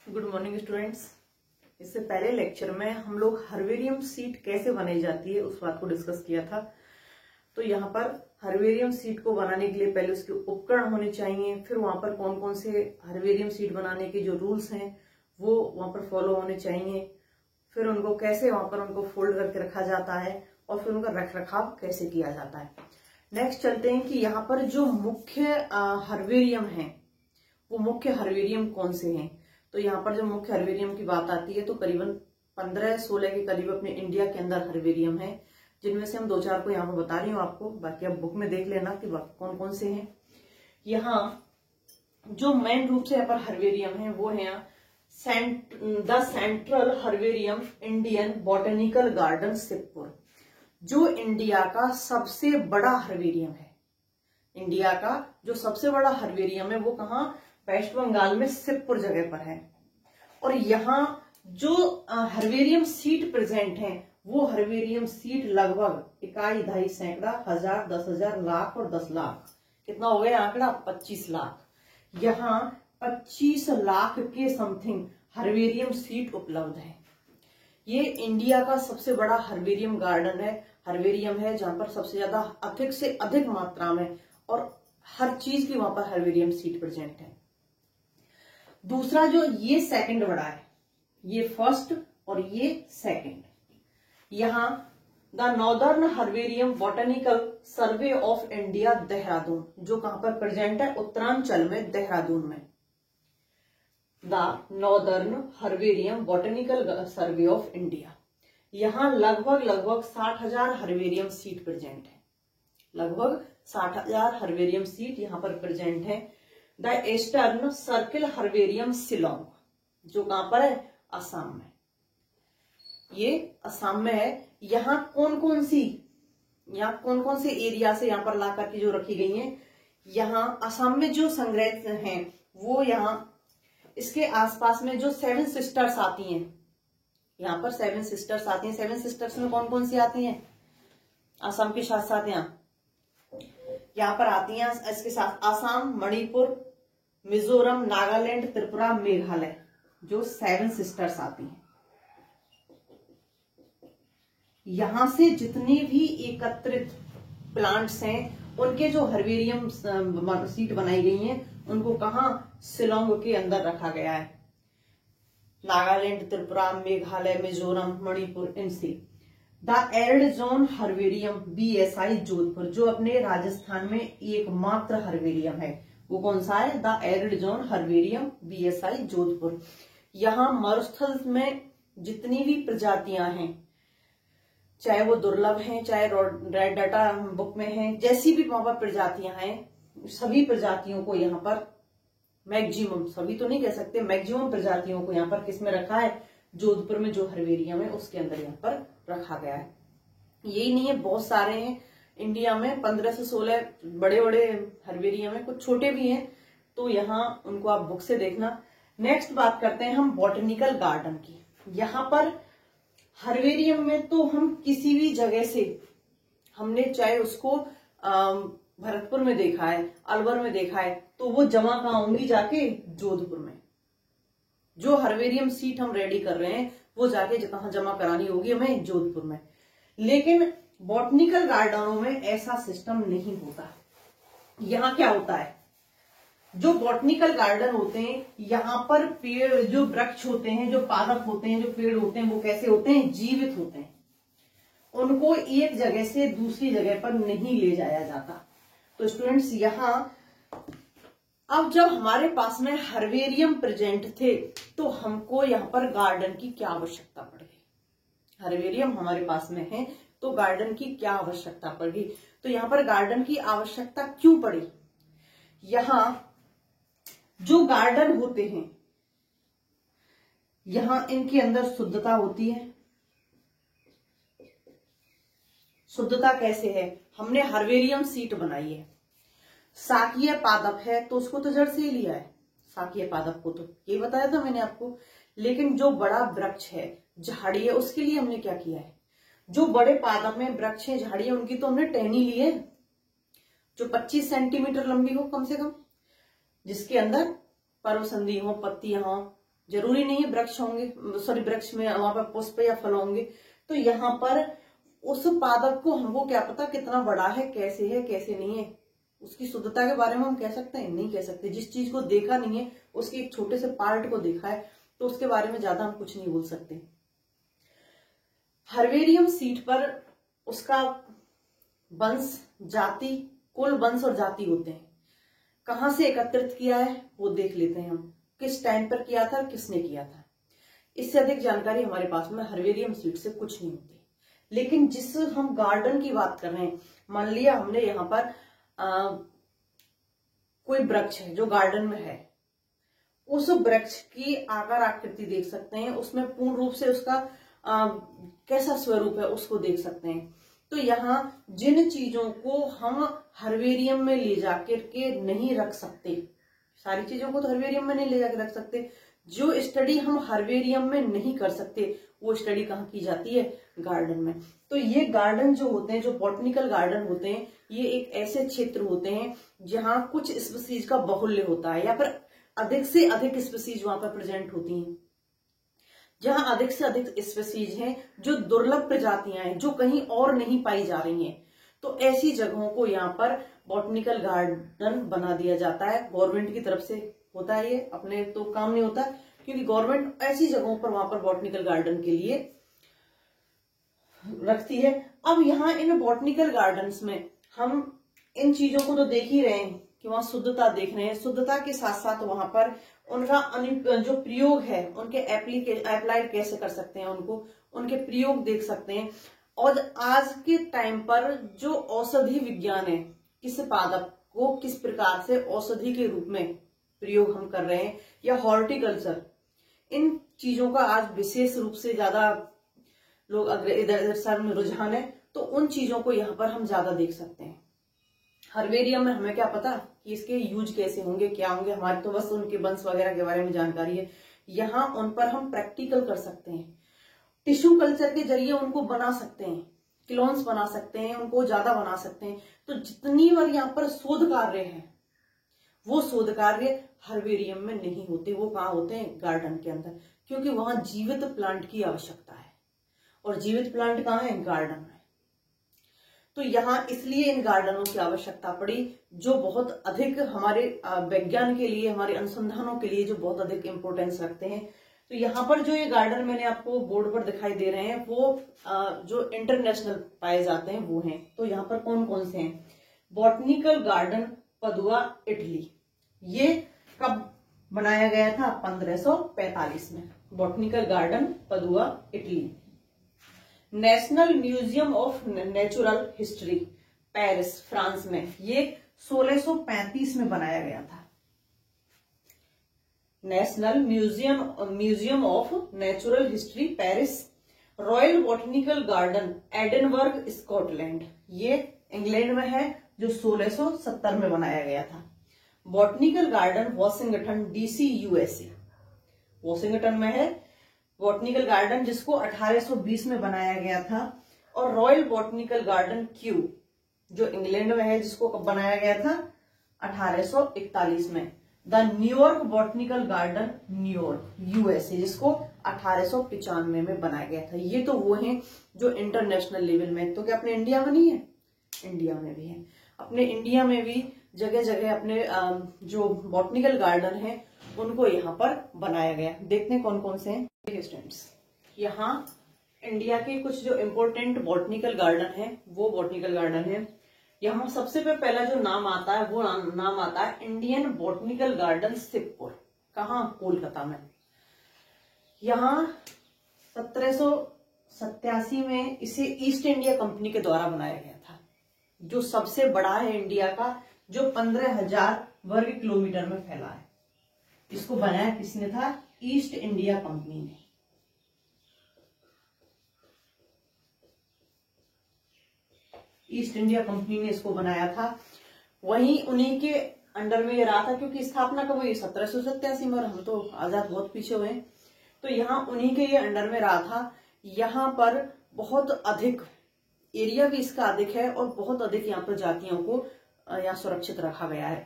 Good morning students. इससे पहले lecture में हम लोग हर्बेरियम सीट कैसे बनाई जाती है उस बात को डिस्कस किया था। तो यहाँ पर हर्बेरियम सीट को बनाने के लिए पहले उसके उपकरण होने चाहिए, फिर वहां पर कौन कौन से हर्बेरियम सीट बनाने के जो रूल्स हैं वो वहां पर फॉलो होने चाहिए, फिर उनको कैसे वहां पर उनको फोल्ड करके रखा जाता है और फिर उनका रख रखाव कैसे किया जाता है। नेक्स्ट चलते हैं कि यहाँ पर जो मुख्य हर्बेरियम है वो मुख्य हर्बेरियम कौन से हैं। तो यहाँ पर जो मुख्य हर्बेरियम की बात आती है तो करीबन 15-16 के करीब अपने इंडिया के अंदर हर्बेरियम है, जिनमें से हम 2-4 को यहाँ पर बता रही हूँ आपको, बाकी आप बुक में देख लेना कि कौन कौन से हैं। यहाँ जो मेन रूप से यहाँ पर हर्बेरियम है वो है the central herbarium Indian botanical garden Shivpur, जो इंडिया का सबसे बड़ा हर्बेरियम है। इंडिया का जो सबसे बड़ा हर्बेरियम है वो कहाँ, वेस्ट बंगाल में शिवपुर जगह पर है। और यहाँ जो हर्बेरियम सीट प्रेजेंट हैं वो हर्बेरियम सीट लगभग इकाई, दहाई, सैकड़ा, हजार, 10,000, लाख और 10 लाख, कितना हो गया आंकड़ा 25 लाख। यहाँ 25 लाख के समथिंग हर्बेरियम सीट उपलब्ध है। ये इंडिया का सबसे बड़ा हर्बेरियम गार्डन है, हर्बेरियम है जहां पर सबसे ज्यादा अधिक से अधिक मात्रा में और हर चीज की वहां पर हर्बेरियम सीट प्रेजेंट है। दूसरा जो ये सेकंड बड़ा है, ये फर्स्ट और ये सेकंड। यहां the northern herbarium botanical survey of India Dehradun, जो कहां पर प्रेजेंट है, उत्तरांचल में देहरादून में। The northern herbarium botanical survey of India, यहां लगभग 60,000 हर्बेरियम सीट प्रेजेंट है, लगभग 60,000 हर्बेरियम सीट यहां पर प्रेजेंट है। The eastern circle herbarium Shillong, जो कहां पर है, असम में, ये असम में है। यहाँ कौन कौन से एरिया से यहाँ पर ला करके जो रखी गई हैं, यहाँ असम में जो संग्रहित हैं वो यहाँ इसके आसपास में जो 7 सिस्टर्स आती हैं, यहाँ पर 7 सिस्टर्स आती हैं। 7 सिस्टर्स में कौन कौन सी आती हैं, असम के साथ साथ यहाँ पर आती हैं, इसके साथ आसाम, मणिपुर, मिजोरम, नागालैंड, त्रिपुरा, मेघालय, जो 7 सिस्टर्स आती हैं। यहां से जितनी भी एकत्रित प्लांट्स हैं उनके जो हर्बेरियम सीट बनाई गई हैं उनको कहां, शिलोंग के अंदर रखा गया है। नागालैंड, त्रिपुरा, मेघालय, मिजोरम, मणिपुर, इनसे। The arid zone herbarium BSI Jodhpur, जो अपने राजस्थान में एकमात्र हर्बेरियम है, वो कौन सा है, the arid zone herbarium BSI Jodhpur. यहाँ मरुस्थल में जितनी भी प्रजातियां हैं, चाहे वो दुर्लभ हैं, चाहे रेड डाटा बुक में हैं, जैसी भी वहां पर प्रजातियां हैं, सभी प्रजातियों को यहाँ पर मैक्सिमम, सभी तो नहीं कह सकते, मैक्सिमम प्रजातियों को यहाँ पर किसमें रखा है, जोधपुर में जो हर्बेरियम है उसके अंदर यहाँ पर रखा गया है। यही नहीं है, बहुत सारे हैं इंडिया में, 15 से 16 बड़े बड़े हर्बेरियम है, कुछ छोटे भी हैं, तो यहाँ उनको आप बुक से देखना। नेक्स्ट बात करते हैं हम बॉटेनिकल गार्डन की। यहाँ पर हर्बेरियम में तो हम किसी भी जगह से, हमने चाहे उसको भरतपुर में देखा है, अलवर में देखा है, तो वो जमा कहाँ होंगी, जाके जोधपुर में। जो हर्बेरियम सीट हम रेडी कर रहे हैं वो जाके कहाँ जमा करानी होगी हमें, जोधपुर में। लेकिन बॉटनिकल गार्डनों में ऐसा सिस्टम नहीं होता। यहाँ क्या होता है, जो बॉटनिकल गार्डन होते हैं यहाँ पर पेड़, जो वृक्ष होते हैं, जो पादप होते हैं, जो पेड़ होते हैं, वो कैसे होते हैं, जीवित होते हैं। उनको एक जगह से दूसरी जगह पर नहीं ले जाया जाता। तो स्टूडेंट्स यहाँ अब जब हमारे पास में हर्बेरियम प्रेजेंट थे तो हमको यहाँ पर गार्डन की क्या आवश्यकता पड़ गई। हर्बेरियम हमारे पास में है तो गार्डन की क्या आवश्यकता पड़ गई। तो यहाँ पर गार्डन की आवश्यकता क्यों पड़ी, यहाँ जो गार्डन होते हैं यहां इनके अंदर शुद्धता होती है। शुद्धता कैसे है, हमने हर्बेरियम सीट बनाई है, शाकीय पादप है तो उसको तो जड़ से ही लिया है, शाकीय पादप को तो ये बताया था मैंने आपको। लेकिन जो बड़ा वृक्ष है, झाड़ी है, उसके लिए हमने क्या किया है, जो बड़े पादप में वृक्ष है, झाड़ी है, उनकी तो हमने टहनी ली है, जो 25 सेंटीमीटर लंबी हो कम से कम, जिसके अंदर पर्व संधि हो, पत्तियां हो, जरूरी नहीं है वृक्ष होंगे, सॉरी वृक्ष में वहां पर पुष्प या फल होंगे। तो यहाँ पर उस पादप को हमको क्या पता कितना बड़ा है कैसे नहीं है, उसकी शुद्धता के बारे में हम कह सकते हैं? नहीं कह सकते। जिस चीज को देखा नहीं है, उसके एक छोटे से पार्ट को देखा है, तो उसके बारे में ज्यादा हम कुछ नहीं बोल सकते। हर्बेरियम सीड पर उसका वंश, जाति, कुल वंश और जाति होते हैं। कहां से एकत्रित किया है वो देख लेते हैं हम, किस टाइम पर किया था, किसने किया था। इससे अधिक जानकारी हमारे पास में हर्बेरियम सीड से कुछ नहीं होती। लेकिन जिस हम गार्डन की बात कर रहे हैं, मान लिया हमने यहाँ पर कोई वृक्ष है जो गार्डन में है, उस वृक्ष की आकार आकृति देख सकते हैं, उसमें पूर्ण रूप से उसका कैसा स्वरूप है उसको देख सकते हैं। तो यहाँ जिन चीजों को हम हर्बेरियम में ले जाकर के नहीं रख सकते, सारी चीजों को तो हर्बेरियम में नहीं ले जाकर रख सकते, जो स्टडी हम हर्बेरियम में नहीं कर सकते वो स्टडी कहाँ की जाती है? गार्डन में। तो ये गार्डन जो होते हैं, जो बॉटनिकल गार्डन होते हैं, ये एक ऐसे क्षेत्र होते हैं जहां कुछ स्पीसीज का बाहुल्य होता है, या फिर अधिक से अधिक स्पीसीज वहां पर प्रेजेंट होती हैं। जहां अधिक से अधिक स्पीसीज हैं, जो दुर्लभ प्रजातियां हैं, जो कहीं और नहीं पाई जा रही हैं, तो ऐसी जगहों को यहाँ पर बॉटनिकल गार्डन बना दिया जाता है। गवर्नमेंट की तरफ से होता है, ये अपने तो काम नहीं होता, क्योंकि गवर्नमेंट ऐसी जगहों पर वहां पर बॉटनिकल गार्डन के लिए रखती है। अब यहाँ इन बॉटनिकल गार्डन्स में हम इन चीजों को तो देख ही रहे हैं कि वहां शुद्धता देख रहे हैं, शुद्धता के साथ साथ वहां पर उनका जो प्रयोग है, उनके अप्लाइड कैसे कर सकते हैं, उनके प्रयोग देख सकते हैं। और आज के टाइम पर जो औषधि विज्ञान है, किस पादप को किस प्रकार से औषधि के रूप में प्रयोग हम कर रहे हैं, या हॉर्टिकल्चर, इन चीजों का आज विशेष रूप से ज्यादा लोग अगर इधर सर में रुझान है, तो उन चीजों को यहाँ पर हम ज्यादा देख सकते हैं। हर्बेरियम में हमें क्या पता कि इसके यूज कैसे होंगे, क्या होंगे, हमारे तो बस उनके वंश वगैरह के बारे में जानकारी है। यहाँ उन पर हम प्रैक्टिकल कर सकते हैं, टिश्यू कल्चर के जरिए उनको बना सकते हैं, क्लोन्स बना सकते हैं, उनको ज्यादा बना सकते हैं। तो जितनी बार यहाँ पर शोध कार्य है, वो शोध कार्य हर्बेरियम में नहीं होते, वो कहाँ होते हैं? गार्डन के अंदर, क्योंकि वहां जीवित प्लांट की आवश्यकता है, और जीवित प्लांट कहाँ है? गार्डन में। तो यहाँ इसलिए इन गार्डनों की आवश्यकता पड़ी, जो बहुत अधिक हमारे विज्ञान के लिए, हमारे अनुसंधानों के लिए जो बहुत अधिक इंपोर्टेंस रखते हैं। तो यहाँ पर जो ये गार्डन मैंने आपको बोर्ड पर दिखाई दे रहे हैं, वो जो इंटरनेशनल पाए जाते हैं वो हैं। तो यहाँ पर कौन कौन से हैं? Botanical garden Padua, Italy. ये कब बनाया गया था? 1545 में। Botanical garden Padua, Italy. National museum of natural history, Paris, France में, ये 1635 में बनाया गया था। National museum of natural history, Paris. Royal botanical garden, Edinburgh, Scotland, ये इंग्लैंड में है, जो 1670 में बनाया गया था। Botanical garden Washington DC, USA, Washington में है बॉटनिकल गार्डन, जिसको 1820 में बनाया गया था। और रॉयल बॉटनिकल गार्डन क्यू, जो इंग्लैंड में है, जिसको कब बनाया गया था? 1841 में। The New York botanical garden, New York, USA, जिसको 1895 में बनाया गया था। ये तो वो हैं जो इंटरनेशनल लेवल में। तो क्या अपने इंडिया में नहीं है? इंडिया में भी है। अपने इंडिया में भी जगह जगह अपने जो बॉटनिकल गार्डन है उनको यहाँ पर बनाया गया। देखते हैं कौन कौन से हैं स्टूडेंट्स। यहाँ इंडिया के कुछ जो इम्पोर्टेंट बॉटनिकल गार्डन है वो बॉटनिकल गार्डन है। यहाँ सबसे पहला जो नाम आता है वो नाम आता है इंडियन बॉटनिकल गार्डन, शिवपुर। कहाँ? कोलकाता में। यहाँ 1787 में इसे ईस्ट इंडिया कंपनी के द्वारा बनाया गया था, जो सबसे बड़ा है इंडिया का, जो 15,000 वर्ग किलोमीटर में फैला है। इसको बनाया किसने था? ईस्ट इंडिया कंपनी ने। ईस्ट इंडिया कंपनी ने इसको बनाया था। वहीं उन्हीं के अंडर में ये रहा था, क्योंकि स्थापना कब हुई? 1787 में, और हम तो आजाद बहुत पीछे हुए। तो यहाँ उन्हीं के ये अंडर में रहा था। यहाँ पर बहुत अधिक एरिया भी इसका अधिक है, और बहुत अधिक यहाँ पर जातियों को यहाँ सुरक्षित रखा गया है।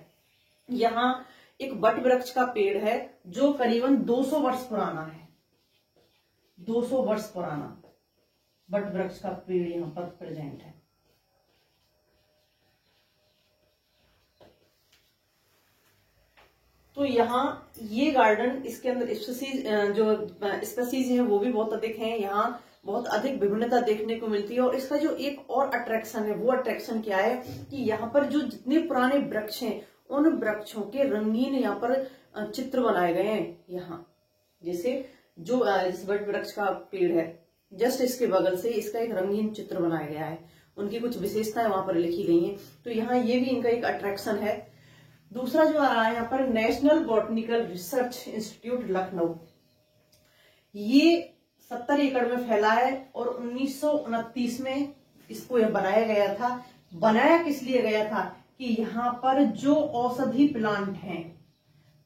यहाँ एक वट वृक्ष का पेड़ है जो करीबन 200 वर्ष पुराना है। 200 वर्ष पुराना वट वृक्ष का पेड़ यहां पर प्रेजेंट है। तो यहाँ ये गार्डन, इसके अंदर स्पीसीज है वो भी बहुत अधिक हैं। यहाँ बहुत अधिक विभिन्नता देखने को मिलती है। और इसका जो एक और अट्रैक्शन है, वो अट्रैक्शन क्या है कि यहाँ पर जो जितने पुराने वृक्ष हैं उन वृक्षों के रंगीन यहाँ पर चित्र बनाए गए हैं। यहाँ जैसे जो इस वट वृक्ष का पेड़ है, जस्ट इसके बगल से इसका एक रंगीन चित्र बनाया गया है, उनकी कुछ विशेषताएं वहां पर लिखी गई हैं। तो यहाँ ये भी इनका एक अट्रैक्शन है। दूसरा जो आ रहा है यहाँ पर national botanical research institute Lucknow, ये 70 एकड़ में फैला है और 1929 में इसको यह बनाया गया था। बनाया किस लिए गया था कि यहाँ पर जो औषधि प्लांट हैं,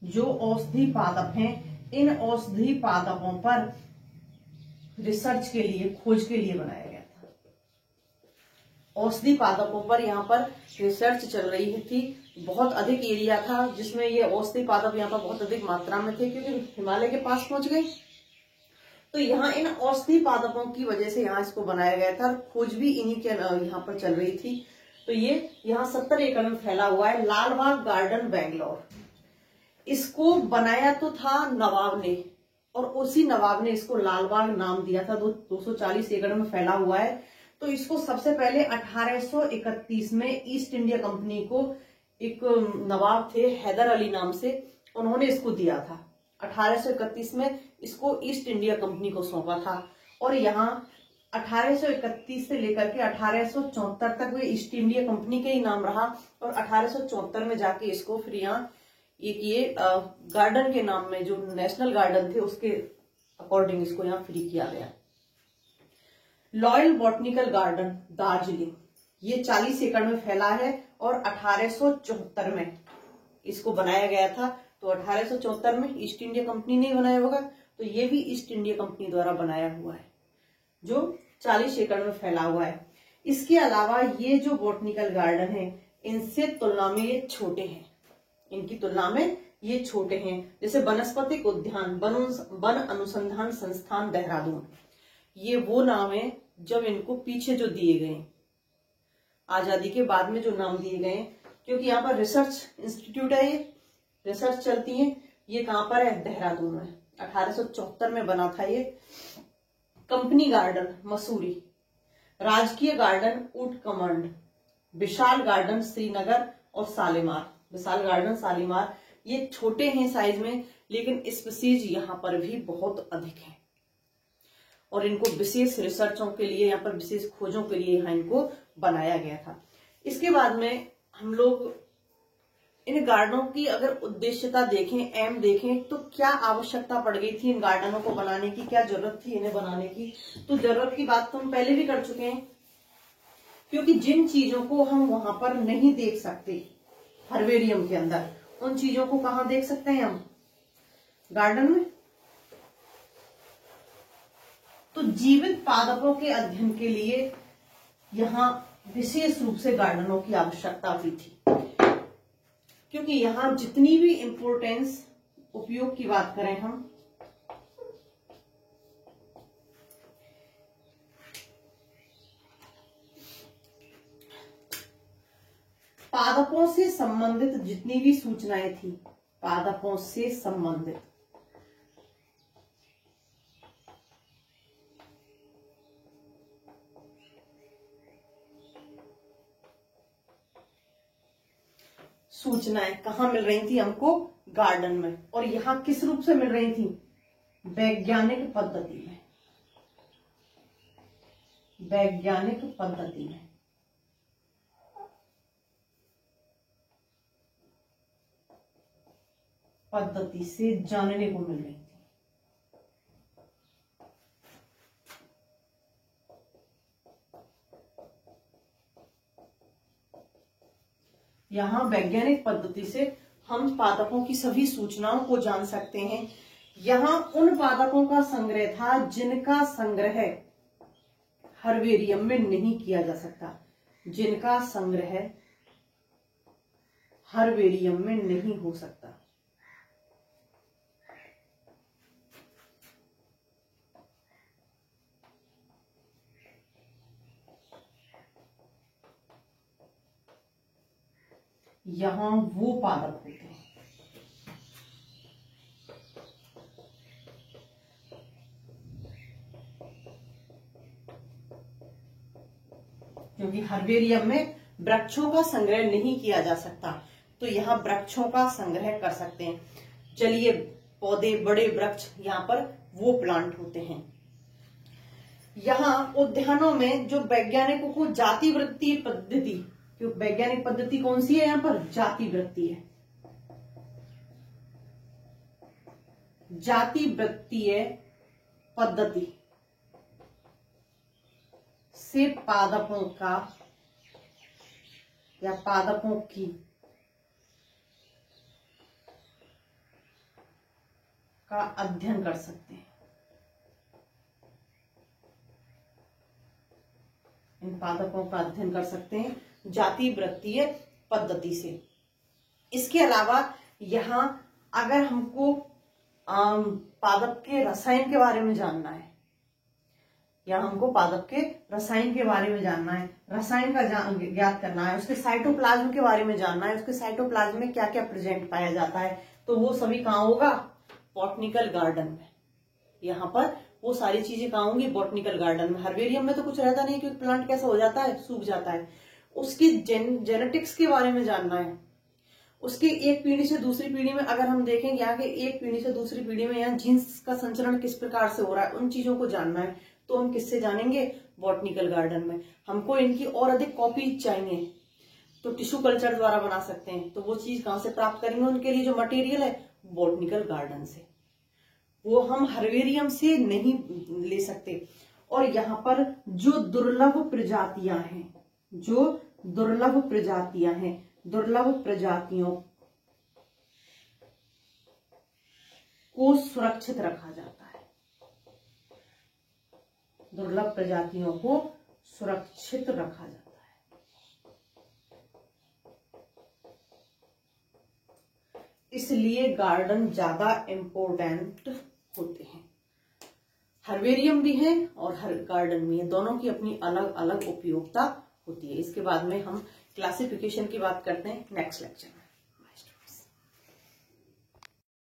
जो औषधि पादप हैं, इन औषधि पादपों पर रिसर्च के लिए, खोज के लिए बनाया गया था। औषधि पादपों पर यहाँ पर रिसर्च चल रही थी। बहुत अधिक एरिया था जिसमें ये औषधि पादप यहाँ पर बहुत अधिक मात्रा में थे, क्योंकि हिमालय के पास पहुंच गए। तो यहाँ इन औषधि पादपों की वजह से यहाँ इसको बनाया गया था। खोज भी इन्हीं के यहाँ पर चल रही थी। तो ये यहाँ 70 एकड़ में फैला हुआ है। लालबाग गार्डन बेंगलोर, इसको बनाया तो था नवाब ने, और उसी नवाब ने इसको लालबाग नाम दिया था। 240 एकड़ में फैला हुआ है। तो इसको सबसे पहले 1831 में ईस्ट इंडिया कंपनी को, एक नवाब थे हैदर अली नाम से, उन्होंने इसको दिया था। 1831 में इसको ईस्ट इंडिया कंपनी को सौंपा था। और यहाँ 1831 से लेकर के 1874 तक वे ईस्ट इंडिया कंपनी के ही नाम रहा। और 1874 में जाके इसको फिर यहाँ एक ये गार्डन के नाम में, जो नेशनल गार्डन थे उसके अकॉर्डिंग इसको यहाँ फ्री किया गया। लॉयल बॉटनिकल गार्डन दार्जिलिंग, ये 40 एकड़ में फैला है और 1874 में इसको बनाया गया था। तो 1874 में ईस्ट इंडिया कंपनी ने बनाया होगा, तो ये भी ईस्ट इंडिया कंपनी द्वारा बनाया हुआ है, जो 40 एकड़ में फैला हुआ है। इसके अलावा ये जो बॉटनिकल गार्डन है, इनसे तुलना में ये छोटे हैं, इनकी तुलना में ये छोटे हैं। जैसे वनस्पतिक उद्यान, वन अनुसंधान संस्थान देहरादून, ये वो नाम है जब इनको पीछे जो दिए गए, आजादी के बाद में जो नाम दिए गए, क्योंकि यहाँ पर रिसर्च इंस्टीट्यूट है, ये रिसर्च चलती है। ये कहां पर है? देहरादून में। 1874 में बना था ये। कंपनी गार्डन मसूरी, राजकीय गार्डन ऊट कमांड, विशाल गार्डन श्रीनगर और शालीमार। विशाल गार्डन शालीमार ये छोटे हैं साइज में, लेकिन स्पीसीज यहाँ पर भी बहुत अधिक हैं और इनको विशेष रिसर्चों के लिए, यहाँ पर विशेष खोजों के लिए यहाँ इनको बनाया गया था। इसके बाद में हम लोग इन गार्डनों की अगर उद्देश्यता देखें, एम देखें, तो क्या आवश्यकता पड़ गई थी इन गार्डनों को बनाने की, क्या जरूरत थी इन्हें बनाने की। तो जरूरत की बात तो हम पहले भी कर चुके हैं, क्योंकि जिन चीजों को हम वहां पर नहीं देख सकते हर्बेरियम के अंदर, उन चीजों को कहाँ देख सकते हैं हम? गार्डन में। तो जीवित पादपों के अध्ययन के लिए यहाँ विशेष रूप से गार्डनों की आवश्यकता हुई थी, क्योंकि यहाँ जितनी भी इंपोर्टेंस, उपयोग की बात करें हम, पादपों से संबंधित जितनी भी सूचनाएं थी, पादपों से संबंधित, सूचनाएं कहाँ मिल रही थी हमको? गार्डन में। और यहाँ किस रूप से मिल रही थी? वैज्ञानिक पद्धति में। वैज्ञानिक पद्धति में। पद्धति से जानने को मिल रही थी। यहाँ वैज्ञानिक पद्धति से हम पादपों की सभी सूचनाओं को जान सकते हैं। यहाँ उन पादपों का संग्रह था जिनका संग्रह हर्बेरियम में नहीं किया जा सकता, जिनका संग्रह हर्बेरियम में नहीं हो सकता। यहां वो पादप होते हैं। क्योंकि हर्बेरियम में वृक्षों का संग्रह नहीं किया जा सकता, तो यहाँ वृक्षों का संग्रह कर सकते हैं। चलिए, पौधे, बड़े वृक्ष, यहाँ पर वो प्लांट होते हैं। यहाँ उद्यानों में जो वैज्ञानिकों को जाति वृत्तीय पद्धति, क्योंकि वैज्ञानिक पद्धति कौन सी है, यहाँ पर जाति वृत्तीय है। जाति वृत्तीय पद्धति से पादपों का या पादपों की का अध्ययन कर सकते हैं। इन पादपों का अध्ययन कर सकते हैं जाति वृत्तीय पद्धति से। इसके अलावा यहाँ अगर हमको पादप के रसायन के बारे में जानना है, या हमको पादप के रसायन के बारे में जानना है, रसायन का ज्ञात करना है, उसके साइटोप्लाज्म के बारे में जानना है, उसके साइटोप्लाज्म में क्या क्या प्रेजेंट पाया जाता है, तो वो सभी कहाँ होगा, बॉटनिकल गार्डन में। यहाँ पर वो सारी चीजें कहाँ होंगी, बॉटनिकल गार्डन में। हर्बेरियम में तो कुछ रहता नहीं, क्योंकि प्लांट कैसा हो जाता है, सूख जाता है। उसकी जेनेटिक्स के बारे में जानना है, उसकी एक पीढ़ी से दूसरी पीढ़ी में अगर हम देखें, यहाँ के एक पीढ़ी से दूसरी पीढ़ी में यहाँ जीन्स का संचरण किस प्रकार से हो रहा है, उन चीजों को जानना है, तो हम किससे जानेंगे, बॉटनिकल गार्डन में। हमको इनकी और अधिक कॉपी चाहिए तो टिश्यू कल्चर द्वारा बना सकते हैं, तो वो चीज कहां से प्राप्त करेंगे, उनके लिए जो मटेरियल है, बॉटनिकल गार्डन से। वो हम हर्बेरियम से नहीं ले सकते। और यहाँ पर जो दुर्लभ प्रजातियां हैं, जो दुर्लभ प्रजातियां हैं, दुर्लभ प्रजातियों को सुरक्षित रखा जाता है। दुर्लभ प्रजातियों को सुरक्षित रखा जाता है। इसलिए गार्डन ज्यादा इम्पोर्टेंट होते हैं। हर्बेरियम भी है और हर गार्डन भी है, दोनों की अपनी अलग अलग उपयोगिता होती है। इसके बाद में हम क्लासिफिकेशन की बात करते हैं नेक्स्ट लेक्चर में।